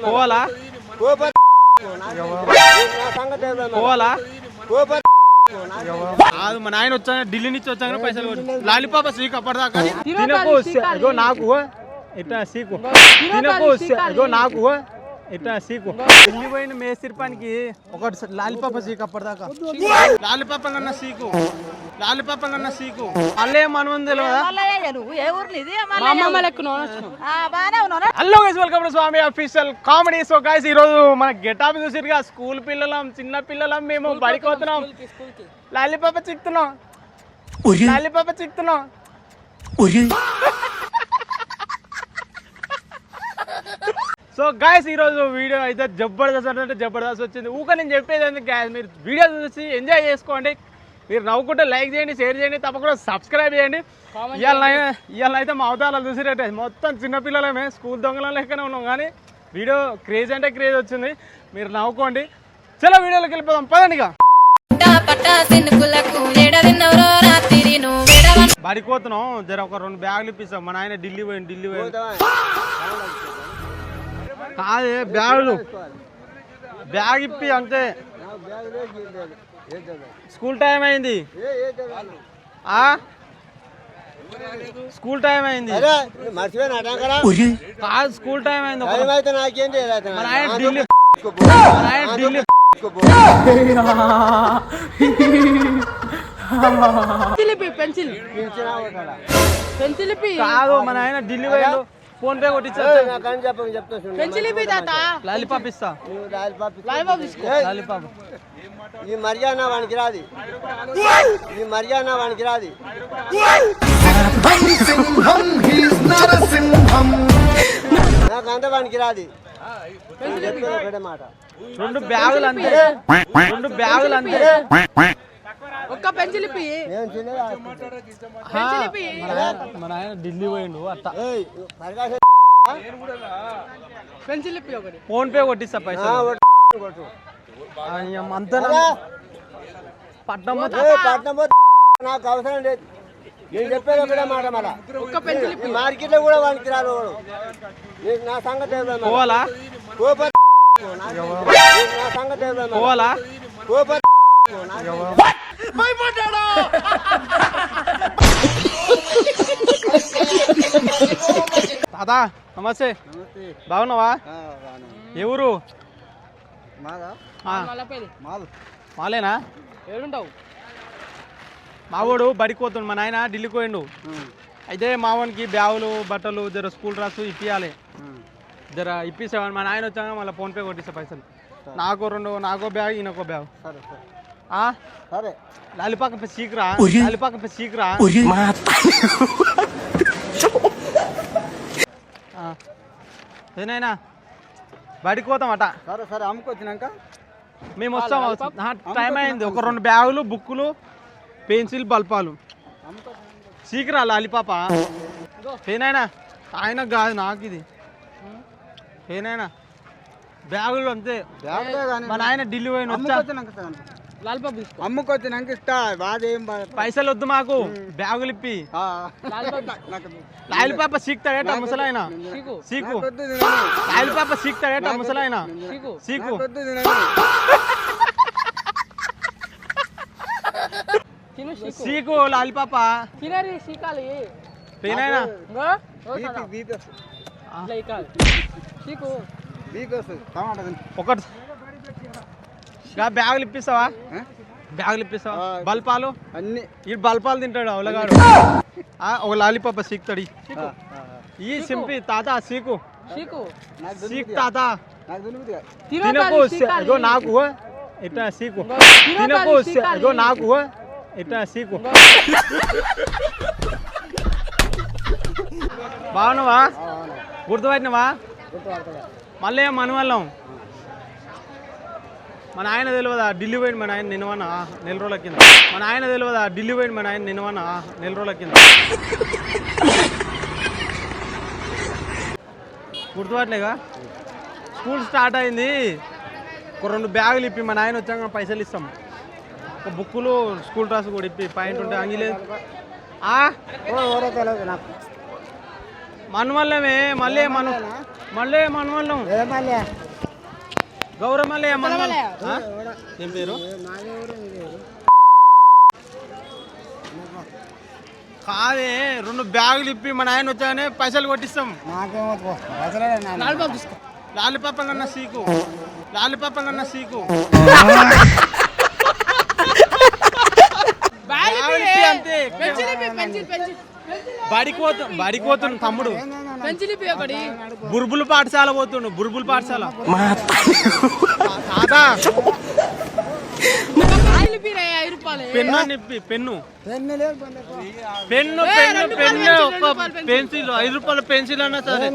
పోవాలా పోవాలా కాదు మా నాయన వచ్చా ఢిల్లీ నుంచి వచ్చాక పైసలు లాలిపాప సీకు అప్పటిదాకా తినకు నాకు ఇట్లా సీకు తినకు నాకు ఇట్లా సీకు ఢిల్లీ పోయిన మేస్త్రి పనికి ఒకటి లాలిపాప సీకు అప్పటిదాకా లాలిపాప కన్నా సీకు లాలిపాప కన్నా సీకు అల్లే మనం తెలియదా hello guys welcome to Swami official comedy. So guys ఈ రోజు మన గెటాప్ చూసిరుగా స్కూల్ పిల్లలం చిన్న పిల్లలం మేము బడికి పోతున్నాం లాలిపాప చిక్కుతున్నాం లాలిపాప చిక్కుతున్నాం. సో గాయస్ ఈరోజు వీడియో అయితే జబర్దస్త్ అంటే జబర్దస్త్ వచ్చింది. ఊక నేను చెప్పేది ఎందుకు గాయస్, మీరు వీడియో చూసి ఎంజాయ్ చేసుకోండి. మీరు నవ్వుకుంటే లైక్ చేయండి, షేర్ చేయండి, తప్పకుండా సబ్స్క్రైబ్ చేయండి. ఇవాళ అయితే మా అవతారాలు చూసినట్టే మొత్తం చిన్నపిల్లలమే స్కూల్ దొంగల లెక్కనే ఉన్నాం, కానీ వీడియో క్రేజ్ అంటే క్రేజ్ వచ్చింది. మీరు నవ్వుకోండి. చలో వీడియోలోకి వెళ్ళిపోదాం పదండిగా. బడిపోతున్నాం జర ఒక 2 బ్యాగులు ఇప్పిస్తాం. మన ఆయన ఢిల్లీ పోయి కాదే బ్యాగ్ ఇప్పి అంతే. స్కూల్ టైం అయింది, స్కూల్ టైం అయింది కాదు స్కూల్ టైం అయింది. మన ఆయన ఢిల్లీ కాదు మన ఆయన ఢిల్లీ పోయాడు. ఫోన్ పే కొట్టించా లాలిపాప్ ఇస్తా. లాలిపాప్ ఈ మర్యాద వానికి రాది, ఈ మర్యాద వానికి రాది. నాకు అంత వానికి రాది. మాట 2 బ్యాగులు అంతే, 2 బ్యాగులు అంతే. ఒక్క పెన్సిల్ ఇప్పి. మన ఆయన ఢిల్లీ పోయిండు అట్లా. పెన్సిల్ ఇప్పి ఒకటి. ఫోన్ పే కొట్టిస్తా పైసలు. పట్నం నాకు అవసరం లేదు. నేను చెప్పేది ఒకటే మాట. మళ్ళా ఒక్క పెన్సిల్ ఇప్పి. మార్కెట్ లో కూడా వానికి రాదు. నా సంగతి పోవాలా నా సంగతి పోవాలా తాతా నమస్తే, బాగున్నావా? ఎవరు మాలేనా? ఏడుంటావు? మావాడు బడికి పోతుండు, మా నాయన ఢిల్లీకి పోయిండు. అయితే మావానికి బ్యాగులు బట్టలు జర స్కూల్ డ్రెస్ ఇప్పియాలి. జర ఇప్పిస్తామని మా నాయన వచ్చాక మళ్ళీ ఫోన్ పే కొట్టిస్తా పైసలు. నాకో బ్యాగ్ ఈయనకో బ్యాగ్. సరే లాలిపాక సీక్రా, లాలిపాక సీక్రా. ఏనాయనా బడికి పోతాం అట. సరే సరే అమ్ముకొచ్చినాక మేము వస్తాం. టైం అయింది. ఒక 2 బ్యాగులు, బుక్కులు, పెన్సిల్, బల్పాలు. సీక్రా లాలిపాప. ఏనాయనా ఆయన కాదు నాకు ఇది. ఏనాయనా బ్యాగులు అంతే. మా నాయన ఢిల్లీ పోయిన అమ్ముకొచ్చినాక ఇస్తా. బాధేం పైసలు వద్దు మాకు, బ్యాగులు ఇప్పి. లాలిపాప సీక్తాడేట ముసలాయన. సీకు లాలిపాప సీక్తాడేట ముసలాయన. సీకు సీకు లాలిపాప పేనాయనా ఒకటి బ్యాగులు ఇప్పిస్తావా? బ్యాగులు ఇప్పిస్తావా? బల్పాలు అన్ని ఈ బల్పాలు తింటాడు అవలగాడు. ఒక లాలిపాప సీక్తాడు. ఈ సింపి తాత సీకు సీక్ తాత. తినకు ఇగో నాకు ఇట్లా సీకు. తినకు ఇగో నాకు ఇట్లా సీకు. బాగున్నావా? గుర్తుపట్టినవా? మళ్ళీ మనవల్లం. మన ఆయన తెలియదా ఢిల్లీ పోయింది. మన ఆయన నిన్నవన్నా 4 రోజుల కింద. మన ఆయన తెలియదా ఢిల్లీ పోయింది. మన ఆయన నిన్నవన్నా 4 రోజుల కింద. గుర్తుపట్టలేగా? స్కూల్ స్టార్ట్ అయింది. ఒక 2 బ్యాగులు ఇప్పి మన ఆయన వచ్చాక పైసలు ఇస్తాం. ఒక బుక్కులు, స్కూల్ డ్రెస్ కూడా ఇప్పి. పాయింట్ ఉంటే అంగిలేదు. మన వల్లమే మళ్ళీ మళ్ళీ మనవళ్ళం గౌరమల్లయ్య మనవళ్ళం ఏం పేరు కాదే 2 బ్యాగులు ఇప్పి మన ఆయన వచ్చానే పైసలు కొట్టిస్తాం లాలిపాప కన్నా సీకు అంతే బడికి పోతుండు తమ్ముడు బుర్బుల్ పాఠశాల పోతుండు తాతా పెన్ను నిప్పి పెన్ను పెన్సిల్ 5 రూపాయల పెన్సిల్ అన్నా సరే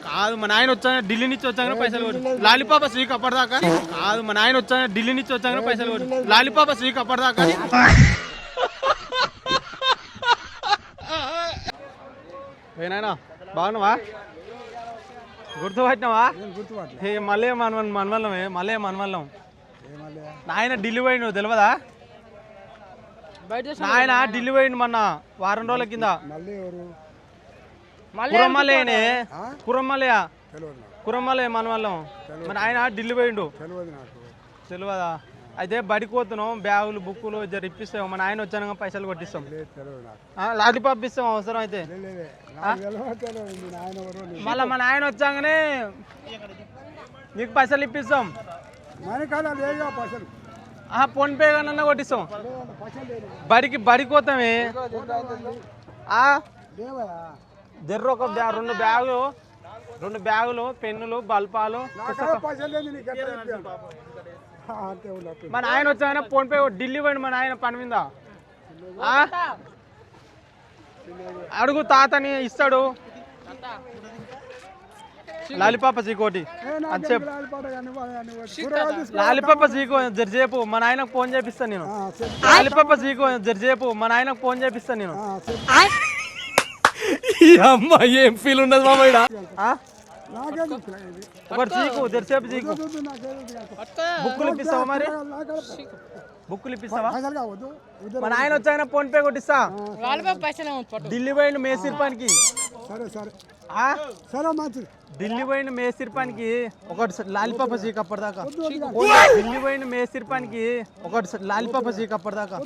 కాదు మా నాయన వచ్చాక ఢిల్లీ నుంచి వచ్చాక పైసలు కొట్టి లాలిపాప స్వీక్ అప్పటిదాకా కాదు మా నాయన వచ్చాక ఢిల్లీ నుంచి వచ్చాక పైసలు కొట్టి లాలిపాప స్వీక్ అప్పటిదాకా ఏనాయనా బాగున్నావా గుర్తుపట్టినావా మళ్ళీ మనవల్లం నాయన ఢిల్లీ పోయిండు తెలియదా నాయన ఢిల్లీ పోయిండు మొన్న వారం రోజుల కింద కురమల్లయ్య మనవల్లం మన ఆయన ఢిల్లీ పోయిండు తెలియదా అయితే బడికి పోతున్నాం బ్యాగులు బుక్కులు జర ఇప్పిస్తాం మన ఆయన వచ్చాక పైసలు కొట్టిస్తాం లాలిపాప్ ఇస్తాం అవసరం అయితే మళ్ళీ మన ఆయన వచ్చాకనే నీకు పైసలు ఇప్పిస్తాం ఫోన్పే కన్నా కొట్టిస్తాం బడికి పోతామే జర్ర ఒక 2 బ్యాగులు పెన్నులు బల్పాలు మన ఆయన వచ్చాక ఫోన్పే ఢిల్లీ పోయింది మన ఆయన పని మీద అడుగు తాతని ఇస్తాడు లాలిపాప చీకోటి అచ్చేపు లాలిపాప చీకో జర్సేపు మన ఆయనకు ఫోన్ చేపిస్తాను నేను లాలిపాప చీకో జర్సేపు మన ఆయనకు ఫోన్ చేపిస్తాను నేను అమ్మా ఏం ఫీల్ ఉండదు మామయ్య ఒకటి చీకు జర్సేపు చీకు బుక్కులు ఇప్పిస్తావా మరి బుక్కులు ఇప్పిస్తావా మన ఆయన వచ్చాక ఫోన్ పే కొట్టిస్తా ఢిల్లీ పోయిన మేసిర్ పనికి ఢిల్లీ పోయిన మేసిర్ పనికి ఒకటి లాలిపాప చీకు అప్పటిదాకా ఢిల్లీ పోయిన మేసిర్ పనికి ఒకటి లాలిపాప చీకు అప్పటిదాకా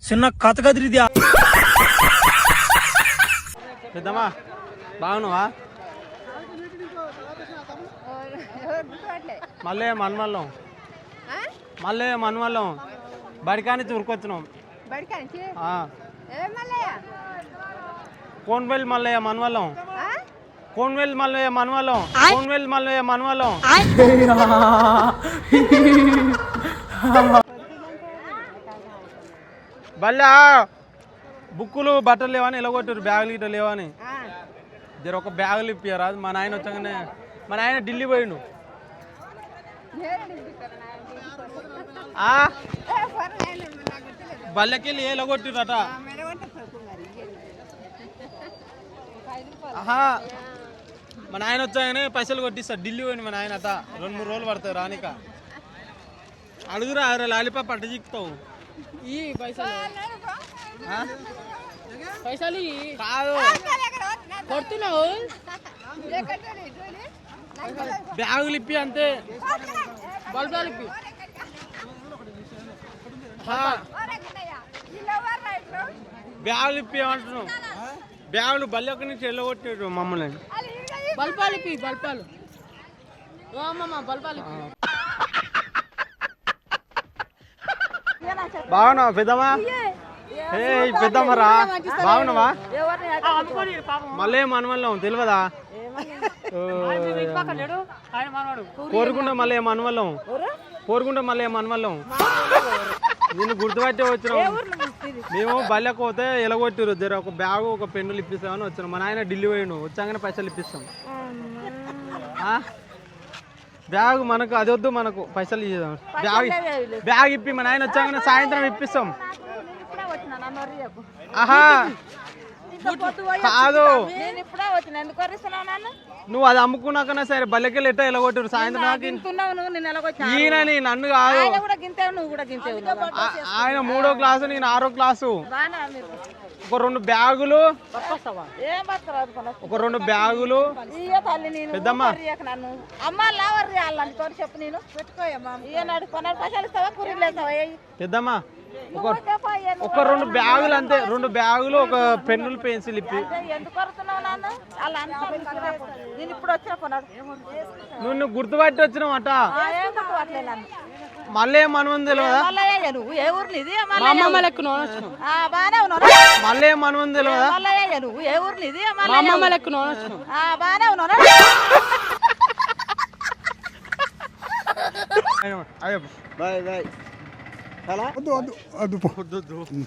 చిన్న కథ కదిరిద్యా పెద్దమ్మా బాగున్నావా మళ్ళీ మనవల్లం బడికాని ఉరికొచ్చినాం కోన్వెల్ మల్లయ్య మనవల్లం బల్లా బుక్కులు బట్టలు లేవని ఎలాగొట్టారు బ్యాగులు గిట్ట లేవని జర ఒక బ్యాగులు ఇప్పారు అది మా నాయన వచ్చాకనే మా నాయన ఢిల్లీ పోయిండు బల్లకెళ్ళి ఎలాగొట్టిరట మా నాయన వచ్చాకనే పైసలు కొట్టిస్తారు ఢిల్లీ పోయింది మా నాయన అత 2-3 రోజులు పడతాయి రానిక అడుగురా లాలిపాప అట్ట చిక్కుతావు పైసలు కాదు కొడుతున్నావు బ్యాగులు ఇప్పి అంతే బల్బాలు ఇప్పి బ్యాగులు ఇప్పి ఏమంటున్నావు బ్యాగులు బల్లెక్క నుంచి వెళ్ళగొట్టాడు మమ్మల్ని బల్పాలు ఇప్పి బల్పాలు బాగున్నావా పెద్దమ్మా పెద్దమ్మరా బాగున్నావా మళ్ళీ మనవల్లం తెలియదా కోరుకుంటా మళ్ళీ మనవల్లం నిన్ను గుర్తుపట్టే వచ్చినాం మేము బల్లెకు పోతే ఎలగొట్టిరు జర ఒక బ్యాగు ఒక పెన్నులు ఇప్పిస్తామని వచ్చినాం మా నాయన ఢిల్లీ పోయిండు వచ్చాకనే పైసలు ఇప్పిస్తాం బ్యాగ్ మనకు అది వద్దు మనకు పైసలు ఇద్దాం బ్యాగ్ ఇప్పి మా నాయన వచ్చాకనే సాయంత్రం ఇప్పిస్తాం కాదు నువ్వు అది అమ్ముకున్నాకన్నా సరే బల్లెకెళ్ళి ఎట్టా ఎలగొట్టారు సాయంత్రం ఈయనని నన్ను కాదు ఆయన 3వ క్లాసు నేను 6వ క్లాసు ఒక 2 బ్యాగులు ఏం బతకరాదు కొన ఒక 2 బ్యాగులు ఇయ్య తల్లి నేను పెద్దమ్మ నన్ను అమ్మ లావర్రి వాళ్ళని తోటి చెప్పు నేను పెట్టుకోయమ్మా ఈనాడు కొన్నాడు పైసలు ఇస్తావా కూరలు వేస్తావా పెద్దమ్మ ఒక 2 బ్యాగులు అంతే 2 బ్యాగులు ఒక పెన్నులు పెన్సిల్ ఇప్పి ఎందుకు కొడుతున్నావు నాన్న వాళ్ళు నేను ఇప్పుడు వచ్చిన కొన్నాడు నువ్వు గుర్తుపట్టి వచ్చినావట ఏం గుర్తుపట్టలే నన్ను మళ్ళీ మనమంది తెలియదా మల్లయ్య నువ్వు ఏ ఊరిని ఇది మా అమ్మమ్మ లెక్క నోనొచ్చు బాగానే ఉన్నావు మళ్ళీ మనమంది తెలియదా మల్లయ్య నువ్వు ఏ ఊరిని ఇది మా అమ్మమ్మ లెక్క నోనొచ్చు బాగానే ఉన్నావు అయ్యో బాయ్ బాయ్ చాలా వద్దు వద్దు వద్దు